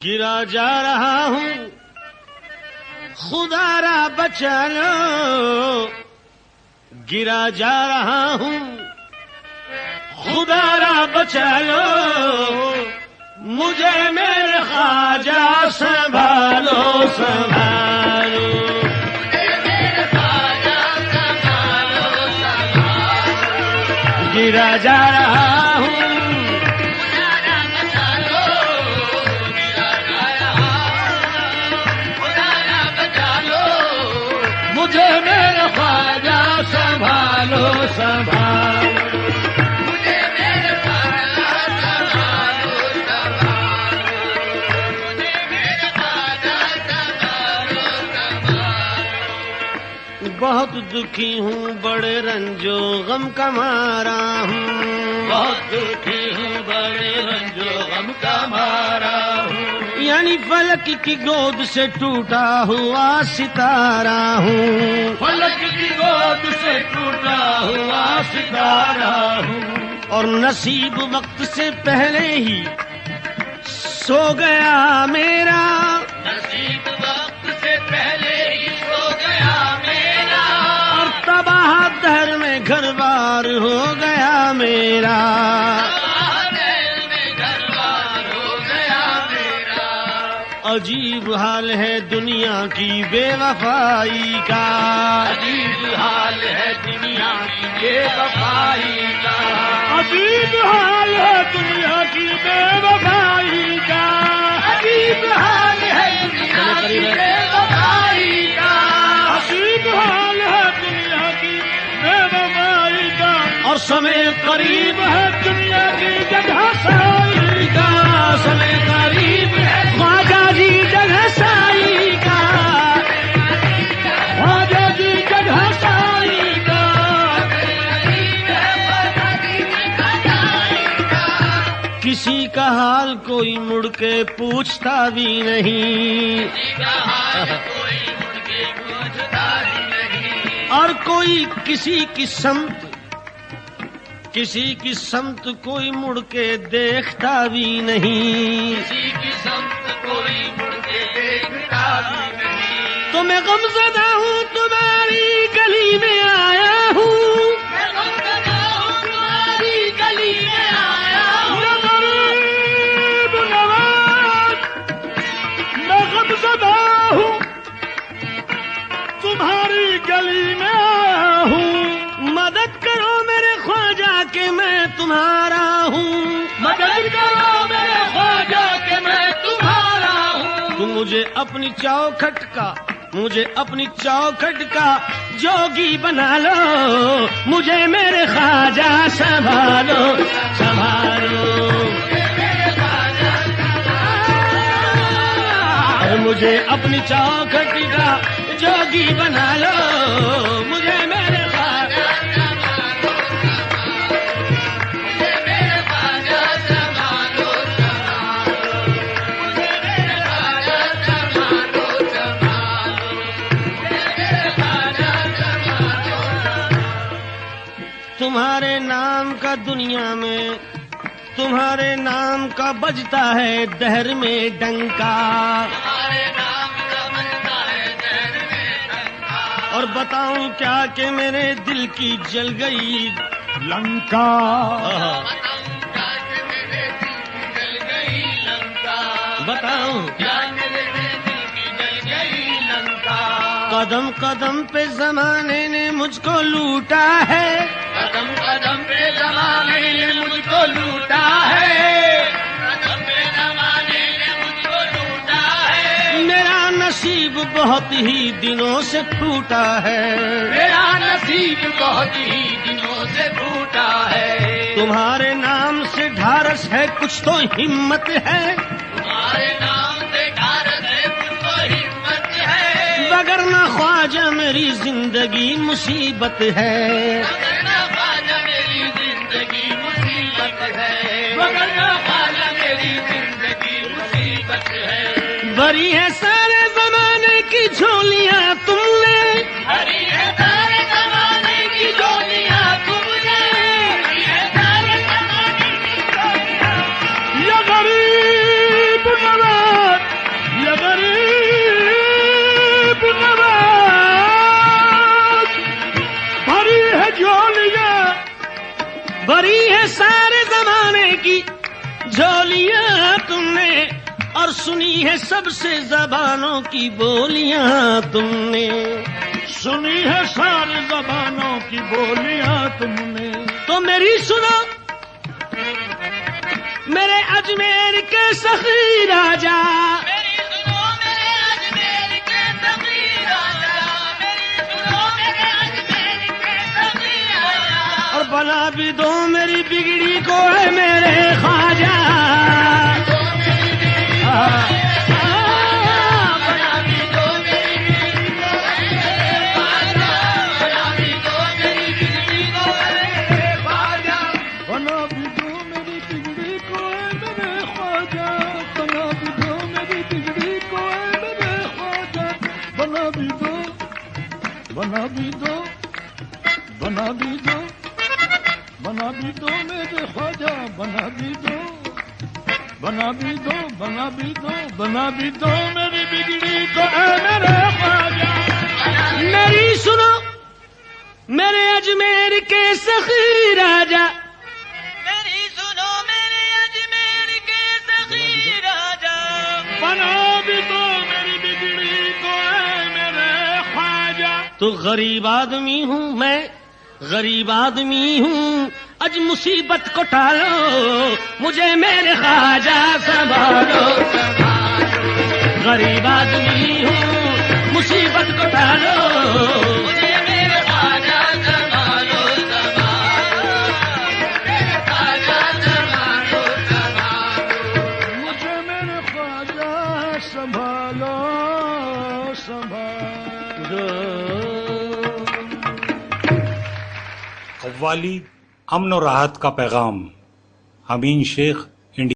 گرا جا رہا ہوں خدا را بچا لو، گرا جا رہا ہوں خدا را بچا لو، مجھے میرے خواجہ سنبھالو سنبھالو، گرا جا رہا ہوں مجھے میرے خواجہ سنبھالو سنبھالو، مجھے میرے خواجہ سنبھالو سنبھالو، مجھے میرے خواجہ سنبھالو سنبھالو، بہت دکھی ہوں بڑے رنجو غم کا مارا ہوں، بہت دکھی ہوں بڑے رنجو غم کا مارا ہوں، یعنی فلک کی گود سے ٹوٹا ہوا ستارہ ہوں، فلک کی گود سے ٹوٹا ہوا ستارہ ہوں، اور نصیب وقت سے پہلے ہی سو گیا میرا، نصیب وقت سے پہلے ہی سو گیا میرا، اور تباہ دہر میں گھر بار ہو گیا میرا، عجیب حال ہے دنیا کی بے وفائی کا، عجیب حال ہے دنیا کی بے وفائی کا، عجیب حال ہے دنیا کی بے وفائی کا، عجیب حال ہے دنیا کی بے وفائی کا، عجیب حال ہے دنیا کی بے وفائی کا، اور سمے قریب ہے دنیا کی جگہ سائی کا، سمے قریب ہے خواجہ جی جگہ سائی کا، خواجہ جی جگہ سائی کا، کسی کا حال کوئی مڑ کے پوچھتا بھی نہیں، اور کوئی کسی کی سمت کوئی مڑ کے دیکھتا بھی نہیں، کسی کی سمت کوئی مڑ کے دیکھتا بھی نہیں، تو میں غم زدہ ہوں تمہاری گلی میں آیا ہوں، میں غم زدہ ہوں تمہاری گلی میں آیا ہوں، یا غریب نواز، میں غم زدہ ہوں تمہاری گلی میں آیا ہوں، مدد کرو میرے خواجہ کہ میں تمہارا ہوں، مدد کرو میرے خواجہ کہ میں تمہارا ہوں، تم مجھے اپنی چوکھٹ کا جوگی بنا لو، مجھے میرے خواجہ سنبھالو سنبھالو، اور مجھے اپنی چوکھٹ کا جوگی بنا لو، مجھے میرے خواجہ تمہارے نام کا دنیا میں تمہارے نام کا بجتا ہے دہر میں ڈنکا، اور بتاؤں کیا کہ میرے دل کی جل گئی لنکا، بتاؤں قدم قدم پہ زمانے نے مجھ کو لوٹا ہے، قدم قدم پہ زمانے نے مجھ کو لوٹا ہے، قدم پہ زمانے نے مجھ کو لوٹا ہے، میرا نصیب بہت ہی دنوں سے ٹوٹا ہے، میرا نصیب بہت ہی دنوں سے ٹوٹا ہے، تمہارے نام سے ڈھارس ہے کچھ تو ہمت ہے، تمہارے نام سے ڈھارس ہے کچھ تو ہمت ہے، مگر نہ خواجہ میری زندگی مصیبت ہے، مگر نہ خواجہ میری زندگی مصیبت ہے، مگر نہ خواجہ میری زندگی مصیبت ہے، بری ہے سارے زمانے کی جھولیاں تم نے، ہری ہے سارے زمانے کی جھولیاں تم نے، ہری ہے سارے زمانے کی جھولیاں، یا غریب نواز اور سنی ہے سب سے زبانوں کی بولیاں تم نے، سنی ہے ساری زبانوں کی بولیاں تم نے، تو میری سنو میرے اجمیر کے سخی راجا، میری سنو میرے اجمیر کے سخی راجا، میری سنو میرے اجمیر کے سخی راجا، اور بنا بھی دو میری بگڑی کو ہے میرے خواجہ، بنا بھی دو بنا بھی دو بنا بھی دو میرے خواجہ، بنا بھی دو بنا بھی دو بنا بھی دو بنا بھی دو میری بگڑی کو اے میرے خواجہ۔ میری سنو میرے اجمیر کے سخی راجا، میری سنو میرے اجمیر کے سخی راجا، بنا بھی دو میری بگڑی کو اے میرے خواجہ۔ تو غریب آدمی ہوں میں، غریب آدمی ہوں، اج مصیبت کو ٹالو مجھے میرے خواجہ سنبھالو، غریب آدمی ہوں مصیبت کو ٹالو مجھے میرے خواجہ سنبھالو سنبھالو، میرے خواجہ سنبھالو سنبھالو، مجھے میرے خواجہ سنبھالو سنبھالو۔ قوالی امن و راحت کا پیغام، امین شیخ